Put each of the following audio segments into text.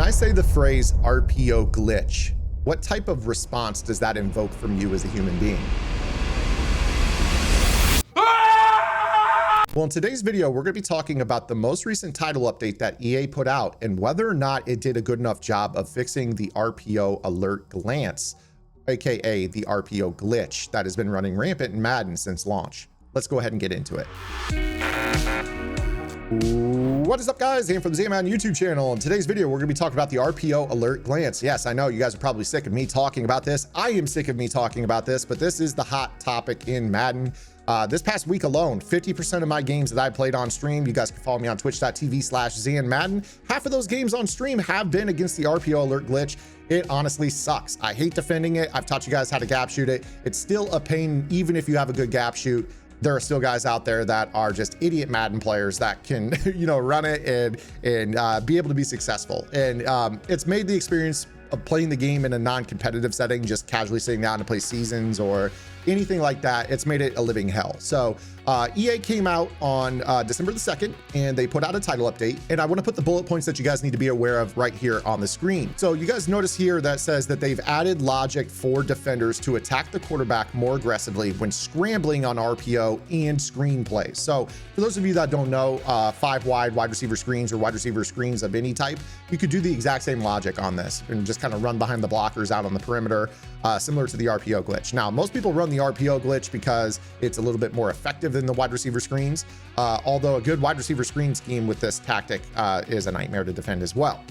I say the phrase RPO glitch, what type of response does that invoke from you as a human being? Well, in today's video, we're going to be talking about the most recent title update that EA put out and whether or not it did a good enough job of fixing the RPO alert glance, aka the RPO glitch that has been running rampant in Madden since launch. Let's go ahead and get into it. What is up, guys? Ian from the Madden YouTube channel. In today's video, we're going to be talking about the RPO alert glance. Yes, I know you guys are probably sick of me talking about this. I am sick of me talking about this, but this is the hot topic in Madden. This past week alone, 50% of my games that I played on stream, you guys can follow me on twitch.tv/ZanMadden. Half of those games on stream have been against the RPO alert glitch. It honestly sucks. I hate defending it. I've taught you guys how to gap shoot it. It's still a pain, even if you have a good gap shoot. There are still guys out there that are just idiot Madden players that can, run it and be able to be successful. And it's made the experience of playing the game in a non-competitive setting, just casually sitting down to play seasons or anything like that, it's made it a living hell. So EA came out on December the 2nd and they put out a title update, and I want to put the bullet points that you guys need to be aware of right here on the screen. So you guys notice here that says that they've added logic for defenders to attack the quarterback more aggressively when scrambling on RPO and screen plays. So for those of you that don't know, 5 wide receiver screens or wide receiver screens of any type, you could do the exact same logic on this and just kind of run behind the blockers out on the perimeter, similar to the RPO glitch. Now, most people run the RPO glitch because it's a little bit more effective than the wide receiver screens, although a good wide receiver screen scheme with this tactic is a nightmare to defend as well.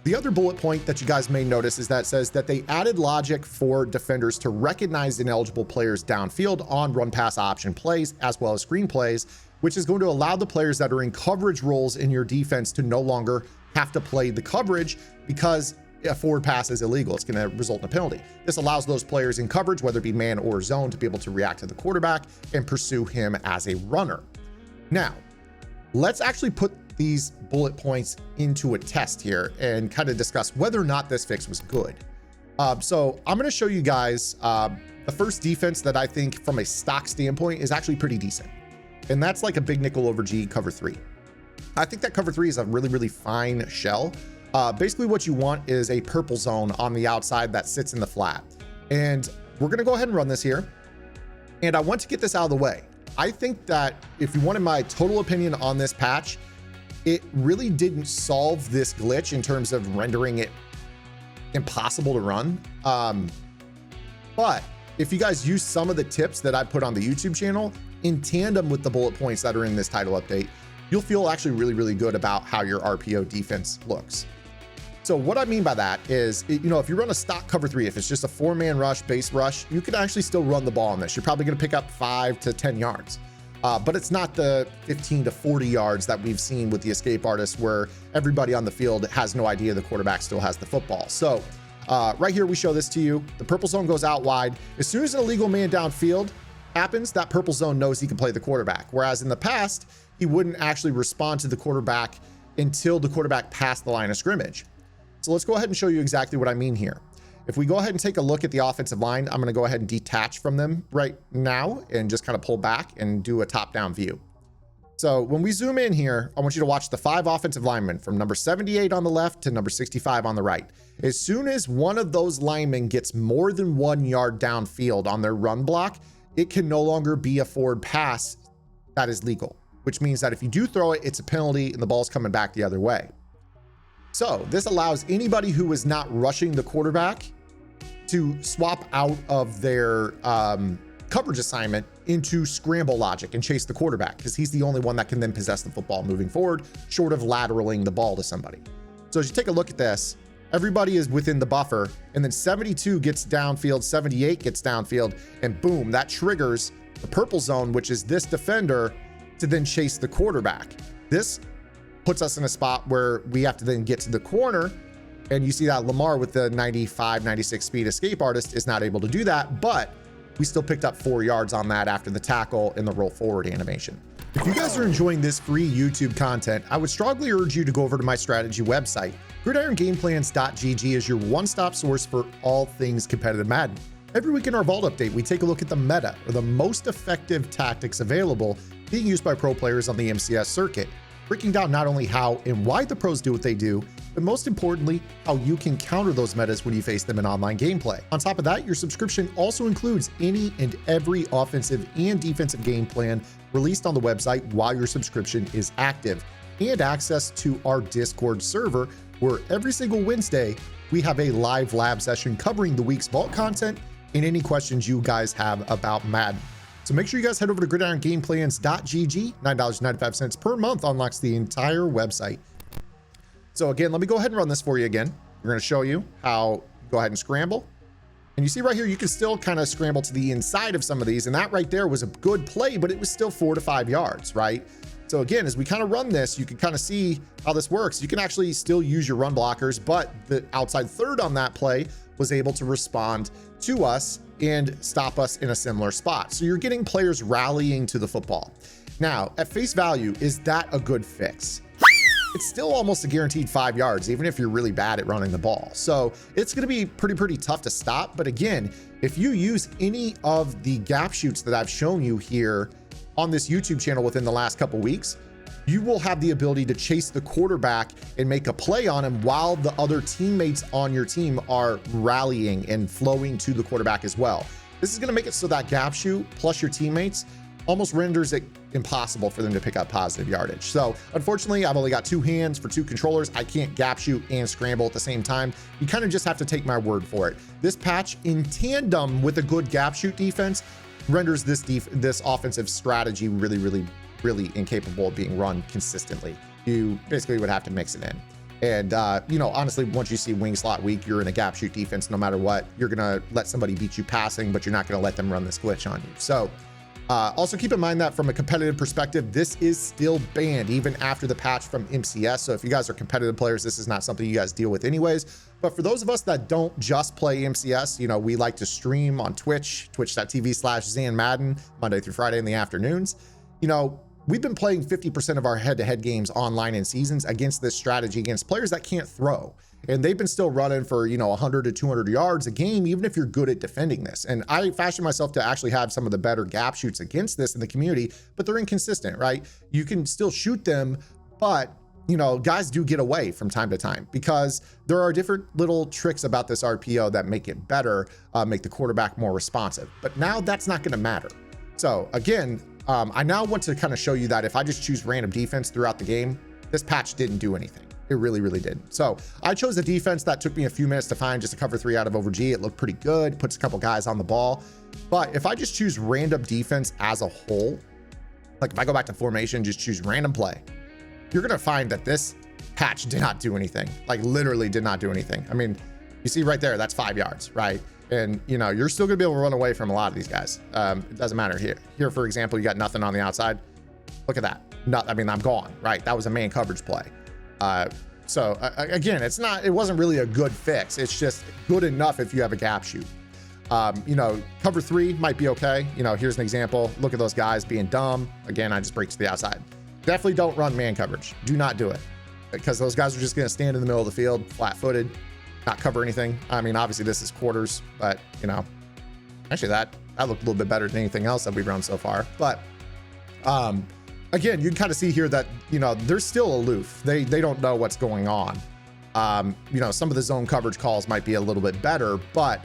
The other bullet point that you guys may notice is that it says that they added logic for defenders to recognize ineligible players downfield on run pass option plays as well as screen plays, which is going to allow the players that are in coverage roles in your defense to no longer have to play the coverage because a forward pass is illegal. It's going to result in a penalty. This allows those players in coverage, whether it be man or zone, to be able to react to the quarterback and pursue him as a runner. Now, let's actually put these bullet points into a test here and kind of discuss whether or not this fix was good. So I'm going to show you guys the first defense that I think from a stock standpoint is actually pretty decent. And that's like a big nickel over G cover 3. I think that cover 3 is a really fine shell. Basically what you want is a purple zone on the outside that sits in the flat. And we're going to go ahead and run this here. And I want to get this out of the way. I think that if you wanted my total opinion on this patch, it really didn't solve this glitch in terms of rendering it impossible to run. But if you guys use some of the tips that I put on the YouTube channel in tandem with the bullet points that are in this title update, you'll feel actually really good about how your RPO defense looks. So what I mean by that is, if you run a stock cover 3, if it's just a 4-man rush, base rush, you could actually still run the ball on this. You're probably going to pick up 5 to 10 yards. But it's not the 15 to 40 yards that we've seen with the escape artist where everybody on the field has no idea the quarterback still has the football. So right here, we show this to you. The purple zone goes out wide. As soon as an illegal man downfield happens, that purple zone knows he can play the quarterback. Whereas in the past, he wouldn't actually respond to the quarterback until the quarterback passed the line of scrimmage. So let's go ahead and show you exactly what I mean here. If we go ahead and take a look at the offensive line, I'm going to go ahead and detach from them right now and just kind of pull back and do a top-down view. So when we zoom in here, I want you to watch the 5 offensive linemen from number 78 on the left to number 65 on the right. As soon as one of those linemen gets more than 1 yard downfield on their run block, it can no longer be a forward pass that is legal, which means that if you do throw it, it's a penalty and the ball's coming back the other way. So this allows anybody who is not rushing the quarterback to swap out of their coverage assignment into scramble logic and chase the quarterback, because he's the only one that can then possess the football moving forward, short of lateraling the ball to somebody. So as you take a look at this, everybody is within the buffer, and then 72 gets downfield, 78 gets downfield, and boom, that triggers the purple zone, which is this defender, to then chase the quarterback. This puts us in a spot where we have to then get to the corner, and you see that Lamar with the 95, 96 speed escape artist is not able to do that, but we still picked up 4 yards on that after the tackle in the roll forward animation. If you guys are enjoying this free YouTube content, I would strongly urge you to go over to my strategy website. GridironGamePlans.gg is your one-stop source for all things competitive Madden. Every week in our Vault Update, we take a look at the meta, or the most effective tactics available being used by pro players on the MCS circuit. breaking down not only how and why the pros do what they do, but most importantly, how you can counter those metas when you face them in online gameplay. On top of that, your subscription also includes any and every offensive and defensive game plan released on the website while your subscription is active, and access to our Discord server, where every single Wednesday, we have a live lab session covering the week's vault content and any questions you guys have about Madden. So make sure you guys head over to gridirongameplans.gg. $9.95 per month unlocks the entire website. So again, let me go ahead and run this for you again. We're going to show you how go ahead and scramble. And you see right here, you can still kind of scramble to the inside of some of these. And that right there was a good play, but it was still 4 to 5 yards, right? So again, as we kind of run this, you can kind of see how this works. You can actually still use your run blockers, but the outside third on that play was able to respond to us and stop us in a similar spot. So you're getting players rallying to the football. Now, at face value, is that a good fix? It's still almost a guaranteed 5 yards, even if you're really bad at running the ball. So it's going to be pretty tough to stop. But again, if you use any of the gap shoots that I've shown you here on this YouTube channel within the last couple weeks, you will have the ability to chase the quarterback and make a play on him while the other teammates on your team are rallying and flowing to the quarterback as well. This is going to make it so that gap shoot plus your teammates almost renders it impossible for them to pick up positive yardage. So unfortunately, I've only got 2 hands for 2 controllers. I can't gap shoot and scramble at the same time. You kind of just have to take my word for it. This patch, in tandem with a good gap shoot defense, renders this offensive strategy really incapable of being run consistently. You basically would have to mix it in. And, you know, honestly, once you see wing slot weak, you're in a gap shoot defense no matter what. You're going to let somebody beat you passing, but you're not going to let them run this glitch on you. So also keep in mind that from a competitive perspective, this is still banned even after the patch from MCS. So if you guys are competitive players, this is not something you guys deal with anyways. But for those of us that don't just play MCS, you know, we like to stream on Twitch, twitch.tv/ZanMadden, Monday through Friday in the afternoons. You know, we've been playing 50% of our head-to-head games online in seasons against this strategy, against players that can't throw. And they've been still running for, you know, 100 to 200 yards a game, even if you're good at defending this. And I fashioned myself to actually have some of the better gap shoots against this in the community, but they're inconsistent, right? You can still shoot them, but, you know, guys do get away from time to time because there are different little tricks about this RPO that make it better, make the quarterback more responsive. But now that's not going to matter. So again, I now want to kind of show you that if I just choose random defense throughout the game, this patch didn't do anything. It really didn't. So I chose a defense that took me a few minutes to find, just a cover 3 out of over G. It looked pretty good, puts a couple guys on the ball. But if I just choose random defense as a whole, like if I go back to formation, just choose random play, you're going to find that this patch did not do anything, like literally did not do anything. I mean, you see right there, that's 5 yards, right? And, you know, you're still going to be able to run away from a lot of these guys. It doesn't matter here. Here, for example, you got nothing on the outside. Look at that. I mean, I'm gone, right? That was a man coverage play. So again, it wasn't really a good fix. It's just good enough if you have a gap shoot. You know, cover 3 might be okay. You know, here's an example. Look at those guys being dumb. Again, I just break to the outside. Definitely don't run man coverage. Do not do it, because those guys are just going to stand in the middle of the field, flat-footed, not cover anything. I mean, obviously this is quarters, but you know, actually that looked a little bit better than anything else that we've run so far. But again, you can kind of see here that, you know, they're still aloof. They don't know what's going on. You know, some of the zone coverage calls might be a little bit better, but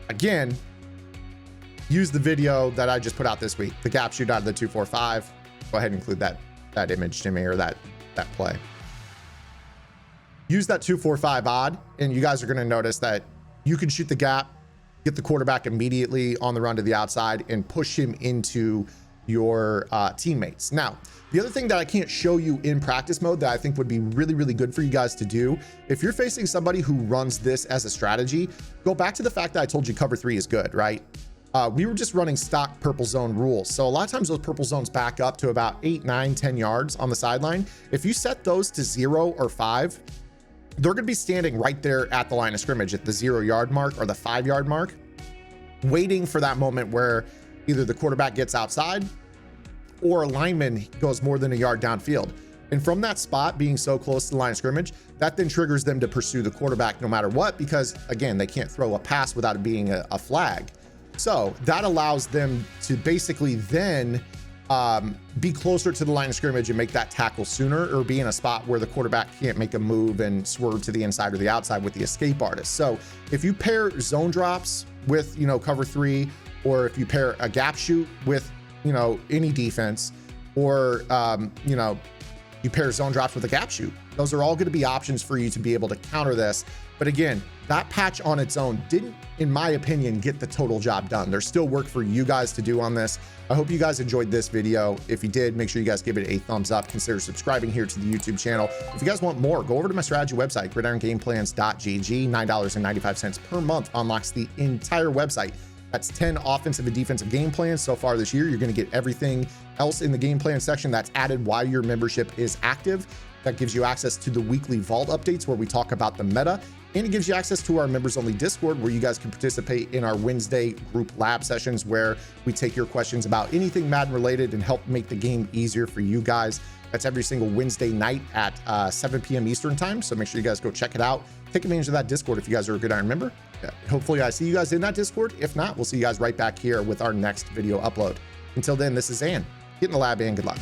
again, use the video that I just put out this week, the gap shoot out of the 245. Go ahead and include that image, Jimmy, or that play. Use that 245 odd, and you guys are going to notice that you can shoot the gap, get the quarterback immediately on the run to the outside, and push him into your teammates. Now, the other thing that I can't show you in practice mode that I think would be really good for you guys to do, if you're facing somebody who runs this as a strategy, go back to the fact that I told you cover 3 is good, right? We were just running stock purple zone rules. So a lot of times those purple zones back up to about 8, 9, 10 yards on the sideline. If you set those to 0 or 5, they're going to be standing right there at the line of scrimmage at the 0 yard mark or the 5 yard mark, waiting for that moment where either the quarterback gets outside or a lineman goes more than a yard downfield. And from that spot being so close to the line of scrimmage, that then triggers them to pursue the quarterback no matter what, because again, they can't throw a pass without it being a flag. So that allows them to basically then be closer to the line of scrimmage and make that tackle sooner, or be in a spot where the quarterback can't make a move and swerve to the inside or the outside with the escape artist. So if you pair zone drops with, cover 3, or if you pair a gap shoot with, any defense, or, you pair zone drops with a gap shoot, those are all going to be options for you to be able to counter this. But again, that patch on its own didn't, in my opinion, get the total job done. There's still work for you guys to do on this. I hope you guys enjoyed this video. If you did, make sure you guys give it a thumbs up. Consider subscribing here to the YouTube channel. If you guys want more, go over to my strategy website, gridirongameplans.gg. $9.95 per month unlocks the entire website. That's 10 offensive and defensive game plans so far this year. You're going to get everything else in the game plan section that's added while your membership is active. That gives you access to the weekly vault updates where we talk about the meta, and it gives you access to our members only Discord where you guys can participate in our Wednesday group lab sessions where we take your questions about anything Madden related and help make the game easier for you guys. That's every single Wednesday night at 7 p.m. Eastern time. So make sure you guys go check it out. Take advantage of that Discord if you guys are a Gridiron member. Hopefully I see you guys in that Discord. If not, we'll see you guys right back here with our next video upload. Until then, this is Zan. Get in the lab and good luck.